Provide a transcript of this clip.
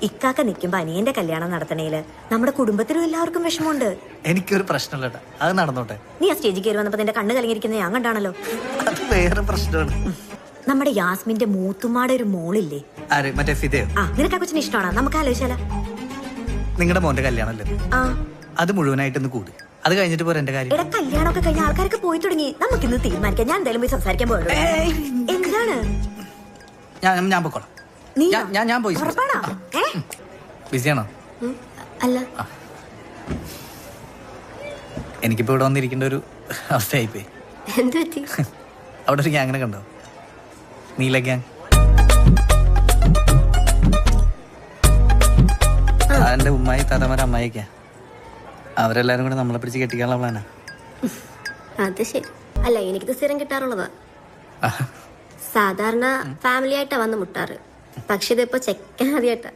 ഇക്കാക്ക നിൽക്കുമ്പോ അനിയന്റെ കല്യാണം നടത്തണേല് നമ്മുടെ കുടുംബത്തിലും എല്ലാവർക്കും വിഷമമുണ്ട്. എനിക്കൊരു പ്രശ്നമില്ല, അത് നടന്നോട്ടെ. നീ ആ സ്റ്റേജിൽ കയറി വന്നപ്പോ നിന്റെ കണ്ണ് കലങ്ങിയിരിക്കുന്നത് ഞാൻ കണ്ടാണല്ലോ. അത് വേറെ പ്രശ്നമാണ്. നമ്മുടെ യാസ്മിന്റെ മൂത്തുമാടെ ഒരു മോളില്ലേ, ആര്? മറ്റേ ഫിദയോ? ആ നിനക്ക് ആ കൊച്ചിന് ഇഷ്ടമാണോ? നമുക്ക് ആലോചിച്ചാലോ? നിങ്ങളുടെ മോന്റെ കല്യാണല്ലേ, ആ അത് മുഴുവനായിട്ടൊന്ന് കൂടി, അത് കഴിഞ്ഞിട്ട് പോരെ എന്റെ കാര്യം. എടാ കല്യാണമൊക്കെ കഴിഞ്ഞ ആൾക്കാരൊക്കെ പോയി തുടങ്ങി, നമുക്ക് ഇന്ന് തീരുമാനിക്കാം. ഞാൻ എന്തായാലും പോയി സംസാരിക്കാൻ പോയുള്ളൂ. എന്താണ്? ഞാൻ പൊക്കോളാം. നീ ഞാൻ പോയി. ഉറപ്പാണോ? ബിസിയാണോ? അല്ല, എനിക്കിപ്പോ ഇവിടെ വന്നിരിക്കേണ്ട ഒരു അവസ്ഥയായിപ്പോയി. എന്ത് പറ്റി? അവിടെ ഒരു ഗ്യാങ്ങിനെ കണ്ടോ? നീല ഗ്യാങ്. എന്റെ ഉമ്മായി താത്തമാരെ അമ്മായിക്കാ, അവരെല്ലാരും കൂടെ നമ്മളെ പിടിച്ച് കെട്ടിക്കാനുള്ള പ്ലാനാ. അത് ശരി. അല്ല, എനിക്കിത് സ്ഥിരം കിട്ടാറുള്ളതാ. സാധാരണ ഫാമിലി ആയിട്ടാ വന്ന് മുട്ടാറ്, പക്ഷെ ഇതിപ്പോ ചെക്കൻ ആദ്യമായിട്ടാ.